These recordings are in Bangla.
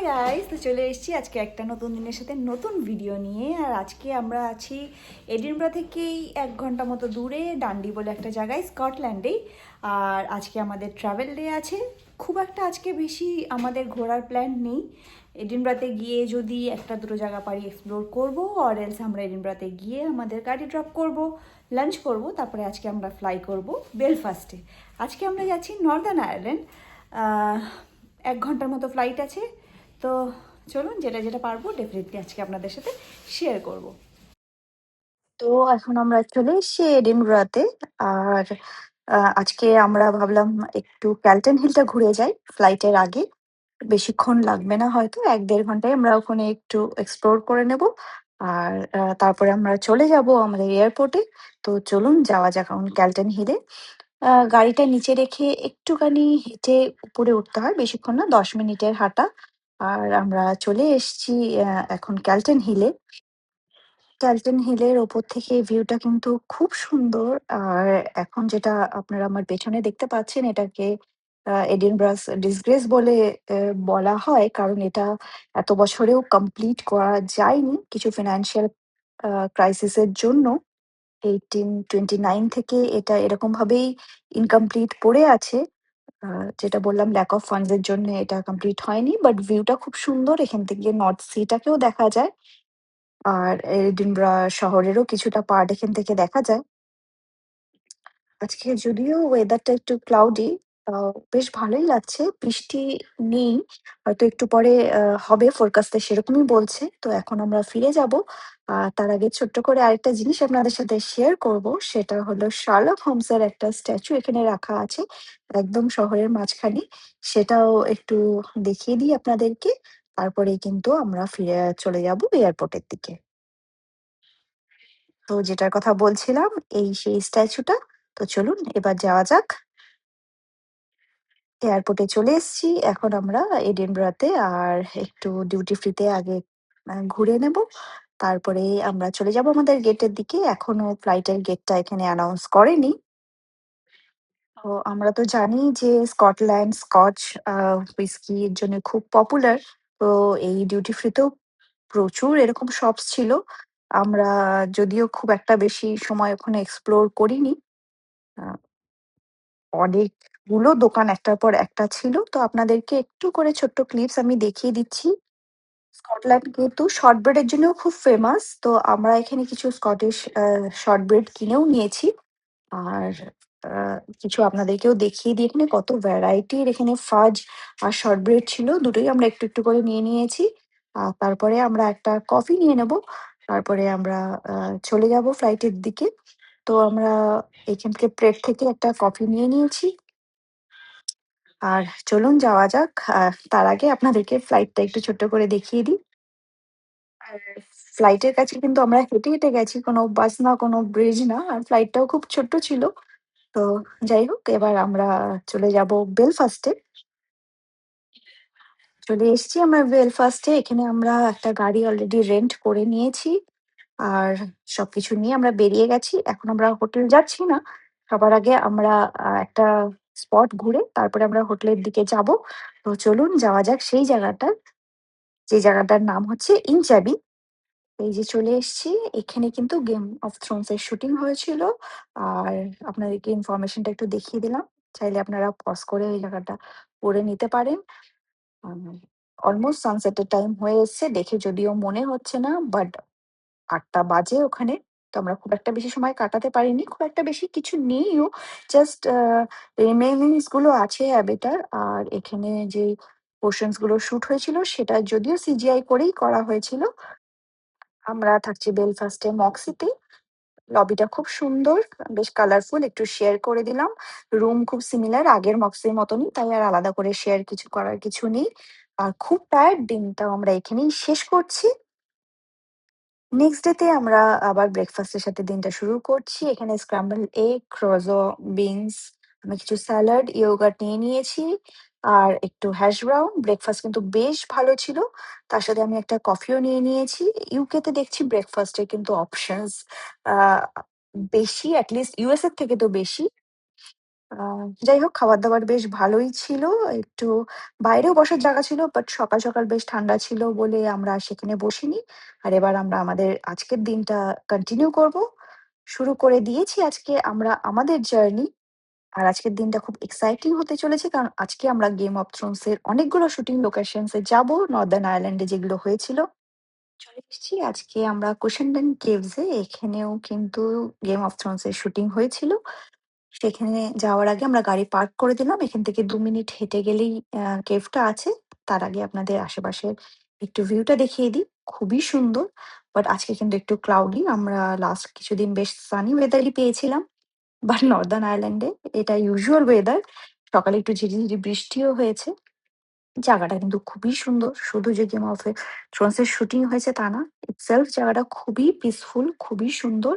হাই গাইস, তো চলে এসেছি আজকে একটা নতুন দিনের সাথে নতুন ভিডিও নিয়ে। আর আজকে আমরা আছি এডিনবরা থেকেই 1 ঘন্টা মতো দূরে ডান্ডি বলে একটা জায়গায়, স্কটল্যান্ডেই। আর আজকে আমাদের ট্রাভেল ডে আছে। খুব একটা আজকে বেশি আমাদের ঘোরার প্ল্যান নেই। এডিনবরাতে গিয়ে যদি একটা দুটো জায়গা পারি এক্সপ্লোর করবো, আর এলস আমরা এডিনবরাতে গিয়ে আমাদের গাড়ি ড্রপ করব, লাঞ্চ করব, তারপরে আজকে আমরা ফ্লাই করব বেলফাস্টে। আজকে আমরা যাচ্ছি নর্দার্ন আয়ারল্যান্ড। 1 ঘন্টার মতো ফ্লাইট আছে। তো চলুন, যেটা যেটা পারবো ডেফিনেটলি আজকে আপনাদের সাথে শেয়ার করব। তো এখন আমরা চলে এসেছি এডিনবরাতে। আর আজকে আমরা ভাবলাম একটু ক্যালটন হিলটা ঘুরে যাই ফ্লাইটের আগে। বেশিক্ষণ লাগবে না, হয়তো 1-1.5 ঘন্টায় আমরা ওখানে একটু এক্সপ্লোর করে নেব। আর তারপরে আমরা চলে যাব আমাদের এয়ারপোর্টে। তো চলুন যাওয়া যাক এখন ক্যালটন হিলে। গাড়িটা নিচে রেখে একটুখানি হেঁটে উপরে উঠতে হয়, বেশিক্ষণ না, 10 মিনিটের হাঁটা। আর আমরা চলে এসেছি এখন ক্যালটন হিলে। ক্যালটন হিলের ওপর থেকে ভিউটা কিন্তু খুব সুন্দর। আর এখন যেটা আপনারা আমার পেছনে দেখতে পাচ্ছেন, এটাকে এডিনব্রাস ডিসগ্রেস বলে বলা হয়, কারণ এটা এত বছরেও কমপ্লিট করা যায়নি কিছু ফিনান্সিয়াল ক্রাইসিসের জন্য। 1829 থেকে এটা এরকম ভাবেই ইনকমপ্লিট পড়ে আছে। যেটা বললাম, ল্যাক অফ ফান্ডস এর জন্য এটা কমপ্লিট হয়নি, বাট ভিউটা খুব সুন্দর। এখান থেকে নর্থ সিটাকেও দেখা যায়। আর এডিনবরা শহরেরও কিছুটা পার্ট এখান থেকে দেখা যায়। আজকে যদিও ওয়েদারটা একটু ক্লাউডি, বেশ ভালোই লাগছে। বৃষ্টি নেই। হয়তো একটু পরে হবে, ফোরকাস্টে সেরকমই বলছে। তো এখন আমরা ফিরে যাব। তার আগে ছোট্ট করে আরেকটা জিনিস আপনাদের সাথে শেয়ার করব। সেটা হলো শার্লক হোমসের একটা স্ট্যাচু এখানে রাখা আছে, একদম শহরের মাঝখানে। সেটাও একটু দেখিয়ে দিই আপনাদেরকে। তারপরেই কিন্তু আমরা ফিরে চলে যাব এয়ারপোর্টের দিকে। তো যেটার কথা বলছিলাম, এই সেই স্ট্যাচুটা। তো চলুন এবার যাওয়া যাক। এয়ারপোর্টে চলে এসেছি এখন আমরা এডিনবরাতে। আর একটু ডিউটি ফ্রিতে আগে ঘুরে নেব। তারপরে আমরা চলে যাব আমাদের গেটের দিকে। এখনো ফ্লাইটের গেটটা এখানে অ্যানাউন্স করেনি। তো আমরা তো জানি যে স্কটল্যান্ড স্কচ হুইস্কির জন্য খুব পপুলার। তো এই ডিউটি ফ্রিতেও প্রচুর এরকম শপস ছিল। আমরা যদিও খুব একটা বেশি সময় ওখানে এক্সপ্লোর করিনি। আ অনেকগুলো দোকান একটার পর একটা ছিল। তো আপনাদেরকে একটু করে ছোট্ট ক্লিপস আমি দেখিয়ে দিচ্ছি। স্কটল্যান্ড কিন্তু শর্ট ব্রেড এর জন্যও খুব ফেমাস। তো আমরা এখানে কিছু স্কটিশ শর্ট ব্রেড কিনেও নিয়েছি। আর আ কিছু আপনাদেরকেও দেখিয়ে দিই, এখানে কত ভ্যারাইটির এখানে ফাজ আর শর্ট ব্রেড ছিল। দুটোই আমরা একটু, একটু করে নিয়ে নিয়েছি। তারপরে আমরা একটা কফি নিয়ে নেব। তারপরে আমরা আ চলে যাব ফ্লাইটের দিকে। তো আমরা এখান থেকে প্রেট থেকে একটা কফি নিয়ে নিয়েছি। আর চলুন যাওয়া যাক। তার আগে আপনাদেরকে ফ্লাইটটা একটু ছোট্ট করে দেখিয়ে দিই। আর ফ্লাইটের কাছে কিন্তু আমরা হেঁটে, হেঁটে গেছি। কোনো বাস না, কোনো ব্রিজ না। আর ফ্লাইটটাও খুব ছোট্ট ছিল। তো যাই হোক, এবার আমরা চলে যাব বেলফাস্টে। চলে এসেছি আমরা বেলফাস্টে। এখানে আমরা একটা গাড়ি অলরেডি রেন্ট করে নিয়েছি। আর সবকিছু নিয়ে আমরা বেরিয়ে গেছি। এখন আমরা হোটেল যাচ্ছি না। সবার আগে আমরা একটা স্পট ঘুরে তারপরে আমরা হোটেলের দিকে যাব। তো চলুন যাওয়া যাক সেই জায়গাটায়। যে জায়গাটার নাম হচ্ছে ইনচাবি। এই যে চলে এসেছি। এখানে কিন্তু গেম অফ থ্রোনস এর শুটিং হয়েছিল। আর আপনাদেরকে ইনফরমেশনটা একটু দেখিয়ে দিলাম। চাইলে আপনারা পজ করে এই জায়গাটা পড়ে নিতে পারেন। আম অলমোস্ট সানসেটের টাইম হয়ে এসছে। দেখে যদিও মনে হচ্ছে না, বাট ৮টা বাজে ওখানে। তো আমরা খুব একটা বেশি সময় কাটাতে পারিনি। খুব একটা বেশি কিছু নেইও। জাস্ট রিমেইনিংস গুলো আছে অ্যাবেটার। আর এখানে যেই পোরশনস গুলো শুট হয়েছিল সেটা যদিও সিজিআই করেই করা হয়েছিল। আমরা থাকছি বেলফাস্টে মক্সিতে। লবিটা খুব সুন্দর, বেশ কালারফুল। একটু শেয়ার করে দিলাম। রুম খুব সিমিলার আগের মক্সির মতনই, তাই আর আলাদা করে শেয়ার কিছু করার কিছু নেই। আর খুব টায়ার্ড, দিনটাও আমরা এখানেই শেষ করছি। নেক্সট ডে তে আমরা আবার ব্রেকফাস্টের সাথে দিনটা শুরু করছি। এখানে স্ক্রাম্বল এগ, ক্রোজো, বিনস, আমি কিছু স্যালাড, ইয়োগার্ট নিয়ে নিয়েছি। আর একটু হ্যাশ ব্রাউন। ব্রেকফাস্ট কিন্তু বেশ ভালো ছিল। তার সাথে আমি একটা কফিও নিয়ে নিয়েছি। ইউকে তে দেখছি ব্রেকফাস্টে কিন্তু অপশনস আ বেশি, এট লিস্ট ইউএস এর থেকে তো বেশি। যাই হোক, খাবার-দাবার বেশ ভালোই ছিল। একটু বাইরেও বসার জায়গা ছিল, বাট সকাল, সকাল বেশ ঠান্ডা ছিল বলে আমরা সেখানে বসিনি। আর এবার আমরা আমাদের আজকের দিনটা কন্টিনিউ করব। শুরু করে দিয়েছি আজকে আমরা আমাদের জার্নি। আর আজকের দিনটা খুব এক্সাইটিং হতে চলেছে, কারণ আজকে আমরা 'গেম অফ থ্রোনস' এর অনেকগুলো শুটিং লোকেশনস এ যাবো, নর্দার্ন আয়ারল্যান্ডে যেগুলো হয়েছিল। চলে এসেছি আজকে আমরা কুশনডান কেভস এ। এখানেও কিন্তু 'গেম অফ থ্রোনস' এর শুটিং হয়েছিল। সেখানে যাওয়ার আগে আমরা গাড়ি পার্ক করে দিলাম। এখান থেকে ২ মিনিট হেঁটে গেলেই কেভটা আছে। তার আগে আপনাদের আশেপাশের একটু ভিউটা দেখিয়ে দিই। খুবই সুন্দর। বাট আজকে কিন্তু একটু ক্লাউডি। আমরা লাস্ট কিছুদিন বেশ সানি ওয়েদারই পেয়েছিলাম। বাট নর্দার্ন আয়ারল্যান্ডে এটা ইউজুয়াল ওয়েদার। সকালে একটু ঝিরিঝিরি বৃষ্টিও হয়েছে। জায়গাটা কিন্তু খুবই সুন্দর। শুধু যে 'গেম অফ থ্রোনস' এর শুটিং হয়েছে তা না। ইটসেলফ জায়গাটা খুবই পিসফুল, খুবই সুন্দর।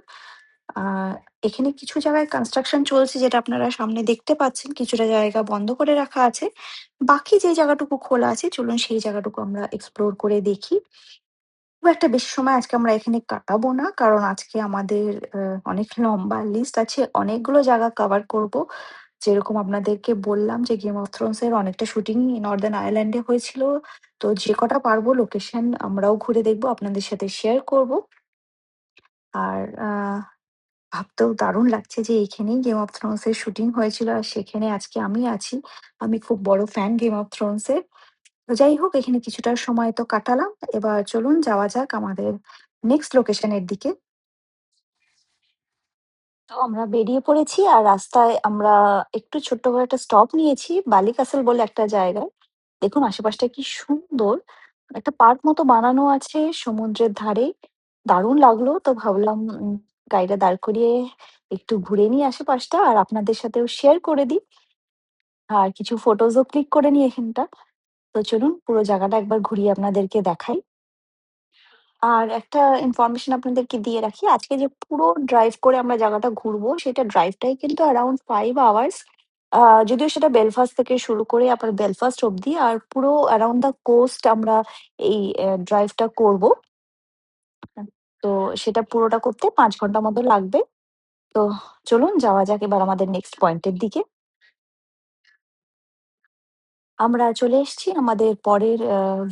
আর এখানে কিছু জায়গায় কনস্ট্রাকশন চলছে, যেটা আপনারা সামনে দেখতে পাচ্ছেন। কিছুটা জায়গা বন্ধ করে রাখা আছে। বাকি যে জায়গাটুকু খোলা আছে, চলুন সেই জায়গাটুকু আমরা এক্সপ্লোর করে দেখি। খুব একটা বেশি সময় আজকে আমরা এখানে কাটাবো না। কারণ আজকে আমাদের আ অনেক লম্বা লিস্ট আছে। অনেকগুলো জায়গা কভার করব। যেরকম আপনাদেরকে বললাম যে 'গেম অফ থ্রোনস' এর অনেকটা শুটিংই নর্দার্ন আয়ারল্যান্ডে হয়েছিল। তো যে কটা পারবো লোকেশন আমরাও ঘুরে দেখবো, আপনাদের সাথে শেয়ার করব। আর ভাবতেও দারুণ লাগছে যে এখানেই 'গেম অফ থ্রোনস' এর শুটিং হয়েছিল। আর সেখানে আজকে আমি আছি। আমি খুব বড় ফ্যান 'গেম অফ থ্রোনস' এর। তো যাই হোক, এখানে কিছুটা সময় তো কাটালাম। এবার চলুন যাওয়া যাক আমাদের নেক্সট লোকেশন এর দিকে। তো আমরা বেরিয়ে পড়েছি, আর রাস্তায় আমরা একটু ছোট্ট করে একটা স্টপ নিয়েছি বালিকাসল বলে একটা জায়গায়। দেখুন আশেপাশটা কি সুন্দর! একটা পার্ক মতো বানানো আছে সমুদ্রের ধারেই। দারুণ লাগলো। তো ভাবলাম গাড়িটা দাঁড় করিয়ে একটু ঘুরে নিই আশেপাশটা, আর আপনাদের সাথেও শেয়ার করে দিই। আর কিছু ফটোজও ক্লিক করে নিই এখানটা। তো চলুন পুরো জায়গাটা একবার ঘুরিয়ে আপনাদেরকে দেখাই। আর একটা ইনফরমেশন আপনাদেরকে দিয়ে রাখি। আজকে যে পুরো ড্রাইভ করে আমরা জায়গাটা ঘুরবো, সেটা ড্রাইভটাই কিন্তু অ্যারাউন্ড ৫ আওয়ার্স। আ যদিও সেটা বেলফাস্ট থেকে শুরু করে আপনার বেলফাস্ট অব্দি। আর পুরো অ্যারাউন্ড দ্য কোস্ট আমরা এই ড্রাইভটা করবো। তো সেটা পুরোটা করতে ৫ ঘন্টা মতো লাগবে। তো চলুন যাওয়া যাক এবার আমাদের নেক্সট পয়েন্টের দিকে। আমরা চলে এসেছি আমাদের পরের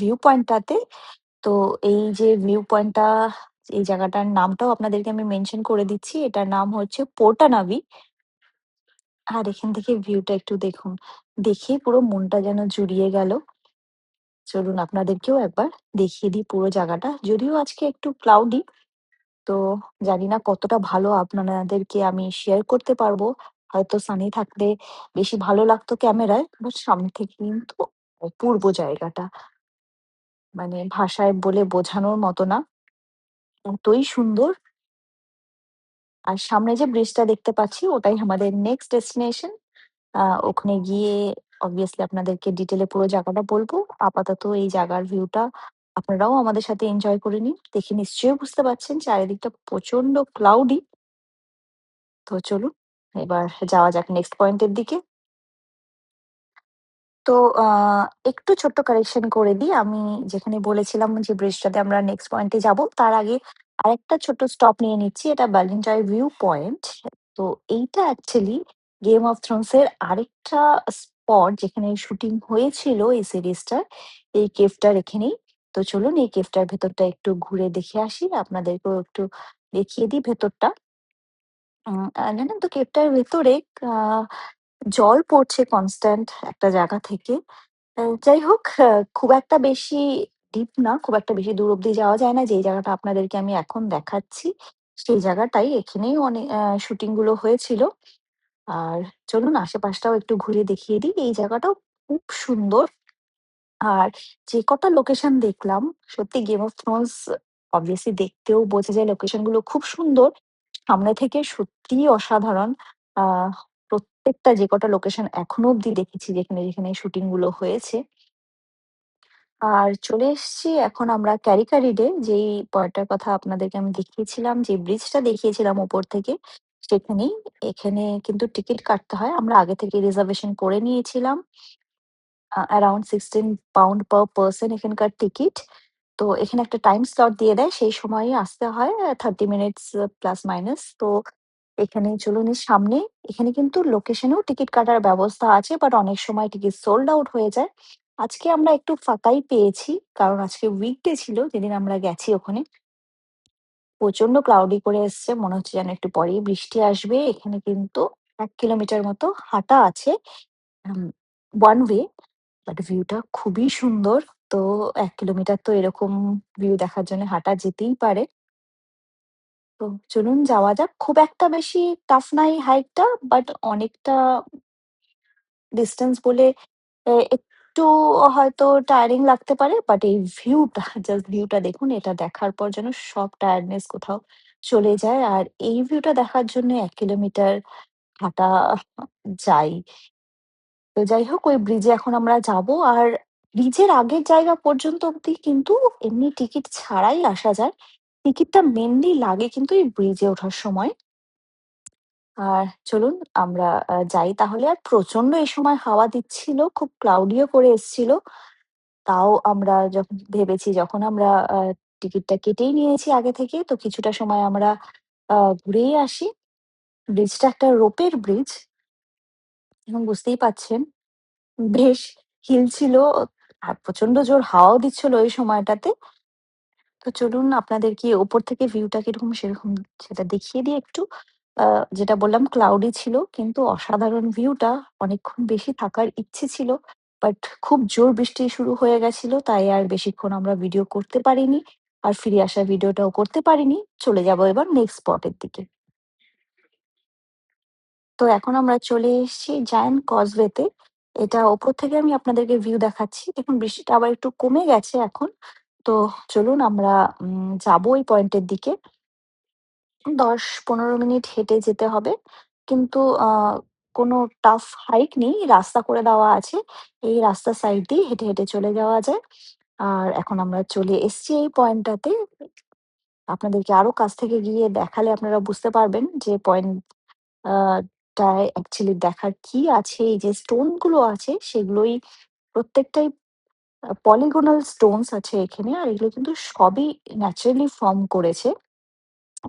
ভিউ পয়েন্টটাতে। তো এই যে ভিউ পয়েন্টটা, এই জায়গাটার নামটাও আপনাদেরকে আমি মেনশন করে দিচ্ছি। এটার নাম হচ্ছে পোর্টানাভি। আর এখান থেকে ভিউটা একটু দেখুন। দেখেই পুরো মনটা যেন জুড়িয়ে গেল। চলুন আপনাদেরকেও একবার দেখিয়ে দিই পুরো জায়গাটা। যদিও আজকে একটু ক্লাউডি, তো জানি না কতটা ভালো আপনাদেরকে আমি শেয়ার করতে পারবো। হয়তো সানি থাকলে বেশি ভালো লাগতো ক্যামেরায়। বাট সামনে থেকে কিন্তু অপূর্ব জায়গাটা। মানে ভাষায় বলে বোঝানোর মতো না। এতই সুন্দর। আর সামনে যে ব্রিজটা দেখতে পাচ্ছি, ওটাই আমাদের নেক্সট ডেস্টিনেশন। ওখানে গিয়ে obviously আপনাদেরকে ডিটেইলে পুরো জায়গাটা বলবো। আপাতত এই জায়গার ভিউটা আপনারাও আমাদের সাথে এনজয় করে নিন। দেখে নিশ্চয়ই বুঝতে পারছেন চারিদিকটা প্রচন্ড ক্লাউডি। তো চলুন এবার যাওয়া যাক নেক্সট পয়েন্টের দিকে। তো আ একটু ছোট্ট কারেকশন করে দিই। আমি যেখানে বলেছিলাম যে ব্রিজটাতে আমরা নেক্সট পয়েন্টে যাবো, তার আগে আরেকটা ছোট্ট স্টপ নিয়ে নিচ্ছি। এটা বালিনজয় ভিউ পয়েন্ট। তো এইটা অ্যাকচুয়ালি 'গেম অফ থ্রোনস' এর আরেকটা স্পট, যেখানে শুটিং হয়েছিল এই সিরিজটার। এই কেভটার এখানেই। তো চলুন এই কেভটার ভেতরটা একটু ঘুরে দেখে আসি। আপনাদেরকেও একটু দেখিয়ে দিই ভেতরটা। জানেন তো কেভটার ভেতরে আ জল পড়ছে কনস্ট্যান্ট একটা জায়গা থেকে। যাই হোক, খুব একটা বেশি ডিপ না, খুব একটা বেশি দূর অব্দি যাওয়া যায় না। যেই জায়গাটা আপনাদেরকে আমি এখন দেখাচ্ছি, সেই জায়গাটাই। এখানেই শুটিং গুলো হয়েছিল। আর চলুন আশেপাশটাও একটু ঘুরে দেখিয়ে দিই। এই জায়গাটাও খুব সুন্দর। আর যে কটা লোকেশন দেখলাম, সত্যি 'গেম অফ থ্রোনস' obviously দেখতেও বোঝা যায় লোকেশন গুলো খুব সুন্দর। সামনে থেকে সত্যিই অসাধারণ। আ প্রত্যেকটা যে কটা লোকেশন এখনো অব্দি দেখেছি, যেখানে শুটিং গুলো হয়েছে। আর চলে এসেছি এখন আমরা ক্যারিকারিডে, যেই পয়েন্টটার কথা আপনাদেরকে আমি দেখিয়েছিলাম, যে ব্রিজটা দেখিয়েছিলাম উপর থেকে, সেখানেই। এখানে কিন্তু টিকিট কাটতে হয়। আমরা আগে থেকে রিজার্ভেশন করে নিয়েছিলাম। অ্যারাউন্ড £16 পার পারসন এখানকার টিকিট। তো এখানে একটা টাইম স্লট দিয়ে দেয়। সেই সময়েই আসতে হয়। 30 মিনিটস প্লাস মাইনাস। তো এখানে চলুন এর সামনে, এখানে কিন্তু লোকেশনেও টিকিট কাটার ব্যবস্থা আছে, বাট অনেক সময় টিকিট সোল্ড আউট হয়ে যায়। আজকে আমরা একটু ফাঁকাই পেয়েছি, কারণ আজকে উইকডে ছিল যেদিন আমরা গেছি ওখানে। প্রচন্ড ক্লাউডি করে এসছে, মনে হচ্ছে যেন একটু পরেই বৃষ্টি আসবে। এখানে কিন্তু ১ কিলোমিটার মতো হাঁটা আছে, ওয়ান ওয়ে, বাট ভিউটা খুবই সুন্দর। তো ১ কিলোমিটার তো এরকম ভিউ দেখার জন্য হাঁটা যেতেই পারে। তো চলুন যাওয়া যাক। খুব একটা বেশি টাফ নাই হাইকটা, বাট অনেকটা ডিসট্যান্স বলে একটু হয়তো টায়ারিং লাগতে পারে। বাট এই ভিউটা, জাস্ট ভিউটা দেখুন। এটা দেখার পর যেন সব টায়ার্ডনেস কোথাও চলে যায়। আর এই ভিউটা দেখার জন্য ১ কিলোমিটার হাঁটা যায়। তো যাই হোক, ওই ব্রিজে এখন আমরা যাবো। আর ব্রিজের আগের জায়গা পর্যন্ত অব্দি কিন্তু এমনি টিকিট ছাড়াই আসা যায়। টিকিটটা মেইনলি লাগে কিন্তু এই ব্রিজে ওঠার সময়। আর চলুন আমরা যাই তাহলে। আর প্রচন্ড এই সময় হাওয়া দিচ্ছিল, খুব ক্লাউডিও করে এসছিল। তাও আমরা যখন ভেবেছি, যখন আমরা টিকিটটা কেটেই নিয়েছি আগে থেকে, তো কিছুটা সময় আমরা ঘুরেই আসি। ব্রিজটা একটা রোপের ব্রিজ, এবং বুঝতেই পাচ্ছেন বেশ হিলছিল। আর প্রচন্ড জোর হাওয়াও দিচ্ছিল ওই সময়টাতে। তো চলুন আপনাদেরকে ওপর থেকে ভিউটা কিরকম সেরকম সেটা দেখিয়ে দিই একটু। আ যেটা বললাম ক্লাউডি ছিল কিন্তু অসাধারণ ভিউটা। অনেকক্ষণ বেশি থাকার ইচ্ছে ছিল। বাট খুব জোর বৃষ্টি শুরু হয়ে গেছিল, তাই আর বেশিক্ষণ আমরা ভিডিও করতে পারিনি। আর ফিরে আসার ভিডিওটাও করতে পারিনি। চলে যাবো এবার নেক্সট স্পটের দিকে। তো এখন আমরা চলে এসেছি জায়ান্ট কজওয়েতে। এটা ওপর থেকে আমি আপনাদেরকে ভিউ দেখাচ্ছি। দেখুন বৃষ্টিটা আবার একটু কমে গেছে এখন। তো চলুন আমরা যাবো ওই পয়েন্টের দিকে। ১০-১৫ মিনিট হেঁটে যেতে হবে। কিন্তু আ কোনো টাফ হাইক নেই, রাস্তা করে দেওয়া আছে। এই রাস্তার সাইড দিয়ে হেঁটে, হেঁটে চলে যাওয়া যায়। আর এখন আমরা চলে এসছি এই পয়েন্টটাতে। আপনাদেরকে আরো কাছ থেকে গিয়ে দেখালে আপনারা বুঝতে পারবেন যে পয়েন্ট আ টায় অ্যাকচুয়ালি দেখার কি আছে। এই যে স্টোন গুলো আছে সেগুলোই প্রত্যেকটাই পলিগনাল স্টোনস আছে এখানে। আর এগুলো কিন্তু সবই ন্যাচারালি ফর্ম করেছে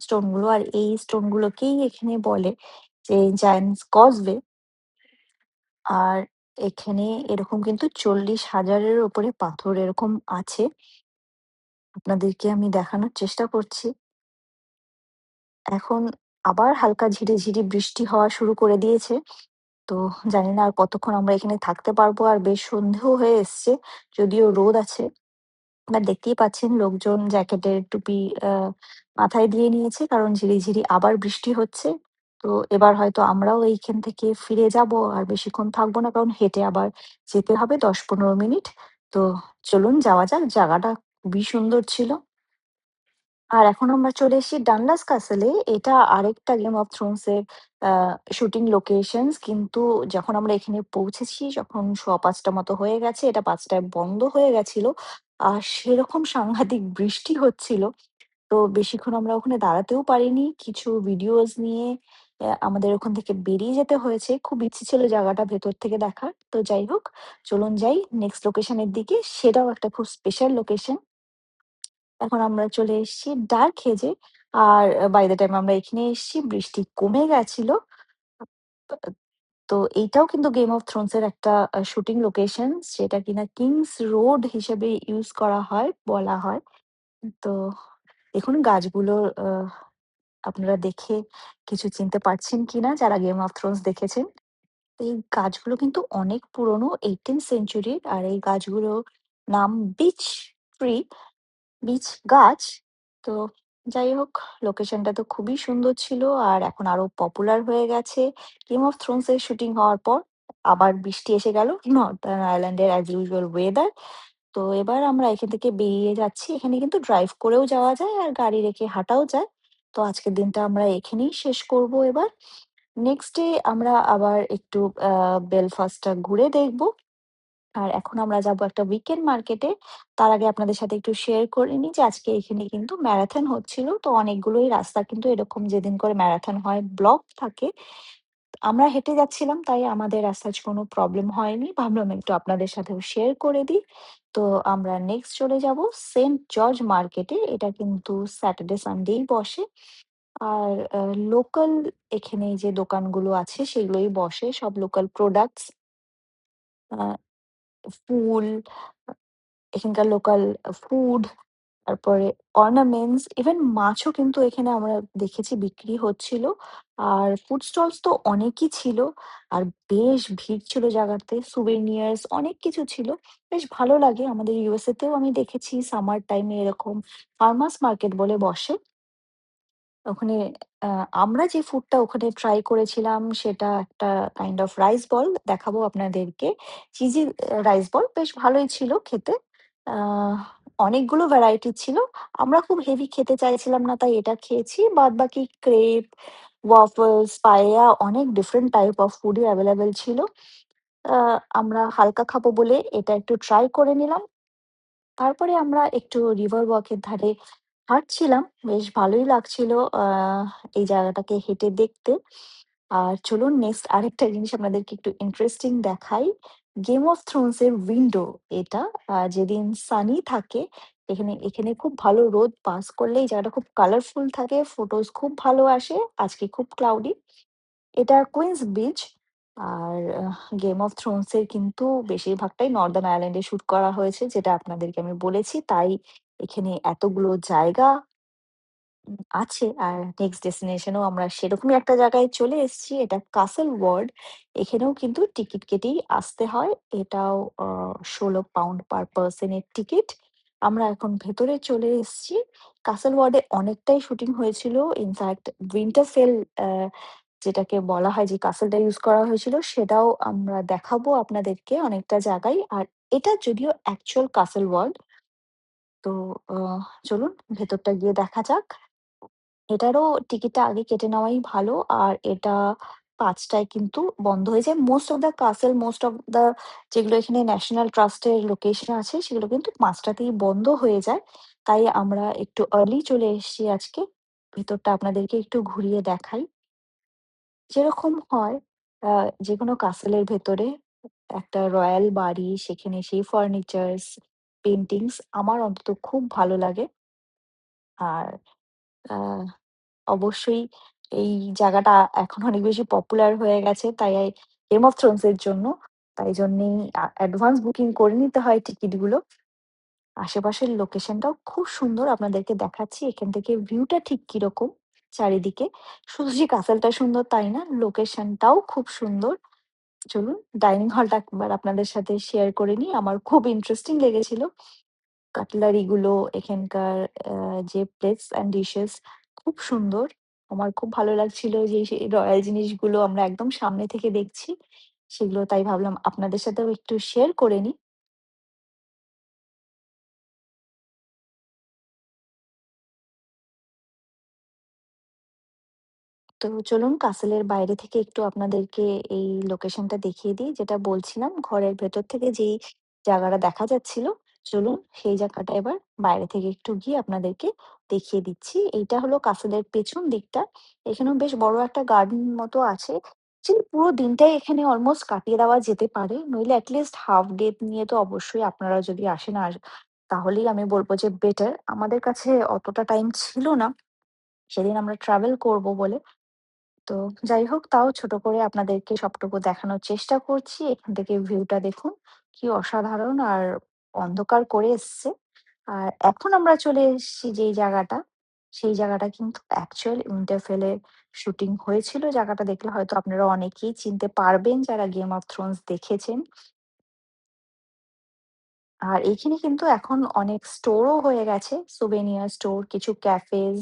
স্টোন গুলো। আর এই স্টোন গুলোকেই এখানে বলে যে জায়ান্টস কজওয়ে। আর এখানে এরকম কিন্তু ৪০,০০০ এর উপরে পাথর এরকম আছে। আপনাদেরকে আমি দেখানোর চেষ্টা করছি। এখন আবার হালকা ঝিরিঝিরি বৃষ্টি হওয়া শুরু করে দিয়েছে। তো জানি না আর কতক্ষণ আমরা এখানে থাকতে পারবো। আর বেশ সন্ধেও হয়ে এসছে, যদিও রোদ আছে। দেখতেই পাচ্ছেন লোকজন জ্যাকেটের টুপি আ মাথায় দিয়ে নিয়েছে, কারণ ঝিরিঝিরি আবার বৃষ্টি হচ্ছে। তো এবার হয়তো আমরাও এইখান থেকে ফিরে যাবো। আর বেশিক্ষণ থাকবো না, কারণ হেঁটে আবার যেতে হবে ১০-১৫ মিনিট। তো চলুন যাওয়া যাক। জায়গাটা খুবই সুন্দর ছিল। আর এখন আমরা চলে এসেছি ডান্ডাস ক্যাসেলে। এটা আরেকটা গেম অফ থ্রোনস এর আ শুটিং লোকেশনস। কিন্তু যখন আমরা এখানে পৌঁছেছি, যখন ৫:৩০ মতো হয়ে গেছে, এটা ৫ টায় বন্ধ হয়ে গেছিল। আর সেরকম সাংঘাতিক বৃষ্টি হচ্ছিল। তো বেশিক্ষণ আমরা ওখানে দাঁড়াতেও পারিনি। কিছু ভিডিওস নিয়ে আমাদের ওখান থেকে বেরিয়ে যেতে হয়েছে। খুব ইচ্ছে ছিল জায়গাটা ভেতর থেকে দেখার। তো যাই হোক, চলুন যাই নেক্সট লোকেশন এর দিকে। সেটাও একটা খুব স্পেশাল লোকেশন। এখন আমরা চলে এসেছি ডার্ক হেজে। আর বাই দ্য টাইম আমরা এখানে এসেছি বৃষ্টি কমে গেছিল। আ তো এইটাও কিন্তু গেম অফ থ্রোনস এর একটা শুটিং লোকেশন, যেটা কিনা কিংস রোড হিসেবে ইউজ করা হয়, বলা হয়। তো দেখুন গাছগুলোর আপনারা দেখে কিছু চিনতে পারছেন কিনা যারা গেম অফ থ্রোনস দেখেছেন। এই গাছগুলো কিন্তু অনেক পুরনো, 18th সেঞ্চুরির। আর এই গাছগুলোর নাম বিচ ট্রি, বীচ গাছ। তো যাই হোক, লোকেশনটা তো খুবই সুন্দর ছিল। আর এখন আরো পপুলার হয়ে গেছে গেম অফ থ্রোনস এর শুটিং হওয়ার পর। আবার বৃষ্টি এসে গেল, নর্দার্ন আয়ারল্যান্ডের অ্যাজ ইউজুয়াল ওয়েদার। তো এবার আমরা এখান থেকে বেরিয়ে যাচ্ছি। এখানে কিন্তু ড্রাইভ করেও যাওয়া যায় আর গাড়ি রেখে হাঁটাও যায়। তো আজকের দিনটা আমরা এখানেই শেষ করব এবার। নেক্সট ডে আমরা আবার একটু বেলফাস্টটা ঘুরে দেখব। আর এখন আমরা যাবো একটা উইকেন্ড মার্কেটে। তার আগে আপনাদের সাথে একটু শেয়ার করে নিই যে আজকে এখানে কিন্তু ম্যারাথন হচ্ছিল। তো অনেকগুলোই রাস্তা কিন্তু এরকম যেদিন করে ম্যারাথন হয় ব্লক থাকে। আমরা হেঁটে যাচ্ছিলাম, তাই আমাদের as such কোনো প্রবলেম হয়নি। ভাবলাম একটু আপনাদের সাথেও শেয়ার করে দিই। তো আমরা নেক্সট চলে যাবো সেন্ট জর্জ মার্কেটে। এটা কিন্তু স্যাটারডে সানডেই বসে। আর লোকাল এখানে যে দোকানগুলো আছে সেগুলোই বসে। সব লোকাল প্রোডাক্টস, আ ফুল, এখানকার লোকাল ফুড, তারপরে অর্নামেন্টস, ইভেন মাছও কিন্তু এখানে আমরা দেখেছি বিক্রি হচ্ছিল। আর ফুড স্টলস তো অনেকই ছিল। আর বেশ ভিড় ছিল জায়গাতে। সুভেনিয়ার্স অনেক কিছু ছিল। বেশ ভালো লাগে। আমাদের ইউএসএ তেও আমি দেখেছি সামার টাইমে এরকম ফার্মার্স মার্কেট বলে বসে। ওখানে আ আমরা যে ফুডটা ওখানে ট্রাই করেছিলাম সেটা একটা কাইন্ড অফ রাইস বল। দেখাবো আপনাদেরকে। চিজি রাইস বল বেশ ভালোই ছিল খেতে। আ অনেকগুলো ভ্যারাইটি ছিল। আমরা খুব হেভি খেতে চাইছিলাম না তাই এটা খেয়েছি। বাদবাকি ক্রেপ, ওয়াফলস, পায়েয়া অনেক ডিফারেন্ট টাইপ অফ ফুডই এভেইলেবল ছিল। আ আমরা হালকা খাবো বলে এটা একটু ট্রাই করে নিলাম। তারপরে আমরা একটু রিভার ওয়াক এর ধারে হাঁটছিলাম। বেশ ভালোই লাগছিল এই জায়গাটাকে হেঁটে দেখতে। আর চলুন নেক্সট আরেকটা জিনিস আপনাদেরকে একটু ইন্টারেস্টিং দেখাই। 'গেম অফ থ্রোনস' এর উইন্ডো এটা। যেদিন সানি থাকে এখানে খুব ভালো রোদ পাস করলে এই জায়গাটা খুব কালারফুল থাকে। ফটোস খুব ভালো আসে। আজকে খুব ক্লাউডি। এটা কুইন্স বিচ। আর 'গেম অফ থ্রোনস' এর কিন্তু বেশিরভাগটাই নর্দার্ন আয়ারল্যান্ডে শুট করা হয়েছে যেটা আপনাদেরকে আমি বলেছি। তাই এখানে এতগুলো জায়গা আছে। আর নেক্সট ডেস্টিনেশন ও আমরা সেরকমই একটা জায়গায় চলে এসেছি। এটা কাসল ওয়ার্ড। এখানেও কিন্তু টিকিট কেটেই আসতে হয়। এটাও আ £১৬ পার পারসন এর টিকিট। আমরা এখন ভেতরে চলে এসেছি। কাসল ওয়ার্ডে অনেকটাই শুটিং হয়েছিল। ইনফ্যাক্ট উইন্টারফেল অ্যা যেটাকে বলা হয় যে কাসলটা ইউস করা হয়েছিল সেটাও আমরা দেখাবো আপনাদেরকে অনেকটা জায়গায়। আর এটা যদিও অ্যাকচুয়াল কাসল ওয়ার্ড। তো আ চলুন ভেতরটা গিয়ে দেখা যাক। এটারও টিকিটটা আগে কেটে নেওয়াই ভালো। আর এটা ৫ টায় কিন্তু বন্ধ হয়ে যায়। Most of the castle, most of the যেগুলো এখানে ন্যাশনাল ট্রাস্ট এর লোকেশন আছে সেগুলো কিন্তু ৫ টাতেই বন্ধ হয়ে যায়। তাই আমরা একটু আর্লি চলে এসেছি আজকে। ভেতরটা আপনাদেরকে একটু ঘুরিয়ে দেখাই। যেরকম হয় আ যেকোনো কাসেলের ভেতরে একটা রয়াল বাড়ি, সেখানে সেই ফার্নিচারস, পেইন্টিংস আমার অন্তত খুব ভালো লাগে। আর আ অবশ্যই এই জায়গাটা এখন অনেক বেশি পপুলার হয়ে গেছে। তাই 'গেম অফ থ্রোনস' এর জন্য। তাই জন্যেই অ্যাডভান্স বুকিং করে নিতে হয় টিকিটগুলো। আশেপাশের লোকেশনটাও খুব সুন্দর। আপনাদেরকে দেখাচ্ছি এখান থেকে ভিউটা ঠিক কিরকম চারিদিকে। শুধু যে কাসলটা সুন্দর তাই না, লোকেশনটাও খুব সুন্দর। চলুন ডাইনিং হলটা একবার আপনাদের সাথে শেয়ার করে নিই। আমার খুব ইন্টারেস্টিং লেগেছিল। কাটলারি গুলো এখানকার যে প্লেটস অ্যান্ড ডিশেস খুব সুন্দর। আমার খুব ভালো লাগছিল যে সেই রয়াল জিনিসগুলো আমরা একদম সামনে থেকে দেখছি। সেগুলো তাই ভাবলাম আপনাদের সাথেও একটু শেয়ার করে নিই। তো চলুন কাসেলের বাইরে থেকে একটু আপনাদেরকে এই লোকেশনটা দেখিয়ে দিই। যেটা বলছিলাম ঘরের ভেতর থেকে যেই জায়গাটা দেখা যাচ্ছিল, চলুন সেই জায়গাটা এবার বাইরে থেকে একটু গিয়ে আপনাদেরকে দেখিয়ে দিচ্ছি। এইটা হলো কাসেলের পেছন দিকটা। এখানেও বেশ বড় একটা গার্ডেন মতো আছে। অ্যাকচুয়ালি পুরো দিনটাই এখানে অলমোস্ট কাটিয়ে দেওয়া যেতে পারে। নইলে এট লিস্ট হাফ ডে নিয়ে তো অবশ্যই আপনারা যদি আসেন তাহলেই আমি বলব যে বেটার। আমাদের কাছে অতটা টাইম ছিল না। সেদিন আমরা ট্রাভেল করব বলে। তো যাই হোক তাও ছোট করে আপনাদেরকে সবটুকু দেখানোর চেষ্টা করছি। এখান থেকে ভিউটা দেখুন। কি অসাধারণ আর অন্ধকার করে এসছে। আর এখন আমরা চলে এসেছি যেই জায়গাটা, সেই জায়গাটা কিন্তু অ্যাকচুয়াল উইন্টারফেল এর শুটিং হয়েছিল। জায়গাটা দেখলে হয়তো আপনারা অনেকেই চিনতে পারবেন যারা 'গেম অফ থ্রোনস' দেখেছেন। আর এইখানে কিন্তু এখন অনেক স্টোরও হয়ে গেছে। সুভেনিয়ার স্টোর, কিছু ক্যাফেস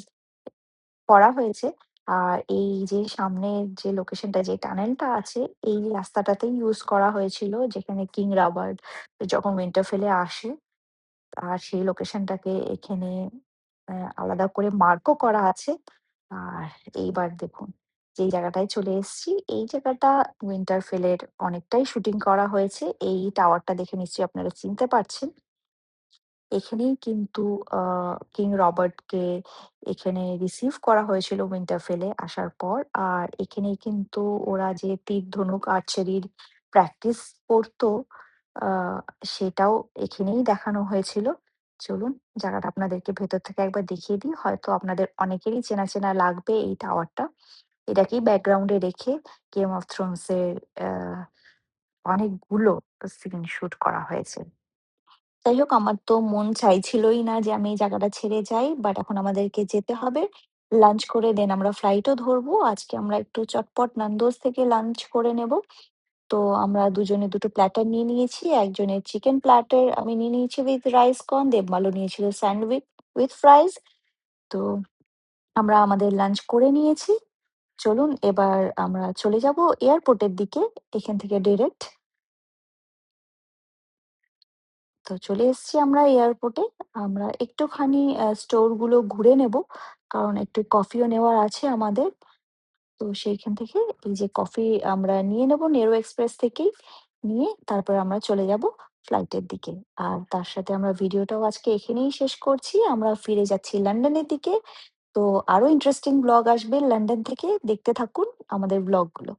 করা হয়েছে। আর এই যে সামনের যে লোকেশনটা যে টানেলটা আছে, এই রাস্তাটাতেই ইউজ করা হয়েছিল যেখানে কিং রবার্ট যখন উইন্টারফেল এ আসে। আর সেই লোকেশনটাকে এখানে আলাদা করে মার্কও করা আছে। আর এইবার দেখুন যেই জায়গাটায় চলে এসেছি, এই জায়গাটা উইন্টারফেল এর অনেকটাই শুটিং করা হয়েছে। এই টাওয়ারটা দেখে নিশ্চয়ই আপনারা চিনতে পারছেন। এখানেই কিন্তু আ কিং রবার্টকে এখানে রিসিভ করা হয়েছিল উইন্টারফেল এ আসার পর। আর এখানেই কিন্তু ওরা যে তীর ধনুক আর্চারির প্র্যাকটিস করতো আ সেটাও এখানেই দেখানো হয়েছিল। চলুন জায়গাটা আপনাদেরকে ভেতর থেকে একবার দেখিয়ে দিই। হয়তো আপনাদের অনেকেরই চেনা, চেনা লাগবে এই টাওয়ারটা। এটাকেই ব্যাকগ্রাউন্ডে রেখে 'গেম অফ থ্রোনস' এর অনেকগুলো সিন শুট করা হয়েছে। যাই হোক আমার তো মন চাইছিলই না যে আমি এই জায়গাটা ছেড়ে যাই। বাট এখন আমাদেরকে যেতে হবে। লাঞ্চ করে দেন আমরা ফ্লাইটও ধরবো। আজকে আমরা একটু চটপট নান্দোজ থেকে লাঞ্চ করে নেব। তো আমরা দুজনে দুটো প্ল্যাটার নিয়ে নিয়েছি। একজনের চিকেন প্ল্যাটার আমি নিয়ে নিয়েছি উইথ রাইস কর্ন, দেবমালও নিয়েছিল স্যান্ডউইচ উইথ ফ্রাইজ। তো আমরা আমাদের লাঞ্চ করে নিয়েছি। চলুন এবার আমরা চলে যাব এয়ারপোর্টের দিকে। এখান থেকে ডিরেক্ট। তো চলে এসেছি আমরা এয়ারপোর্টে। আমরা একটুখানি স্টোর গুলো ঘুরে নেব। কারণ একটু কফিও নেওয়ার আছে আমাদের। তো সেইখান থেকে এই যে কফি আমরা নিয়ে নেব নেরো এক্সপ্রেস থেকেই। নিয়ে তারপর আমরা চলে যাব ফ্লাইটের দিকে। আর তার সাথে আমরা ভিডিওটাও আজকে এখানেই শেষ করছি। আমরা ফিরে যাচ্ছি লন্ডনের দিকে। তো আরো ইন্টারেস্টিং ব্লগ আসবে লন্ডন থেকে। দেখতে থাকুন আমাদের ব্লগগুলো।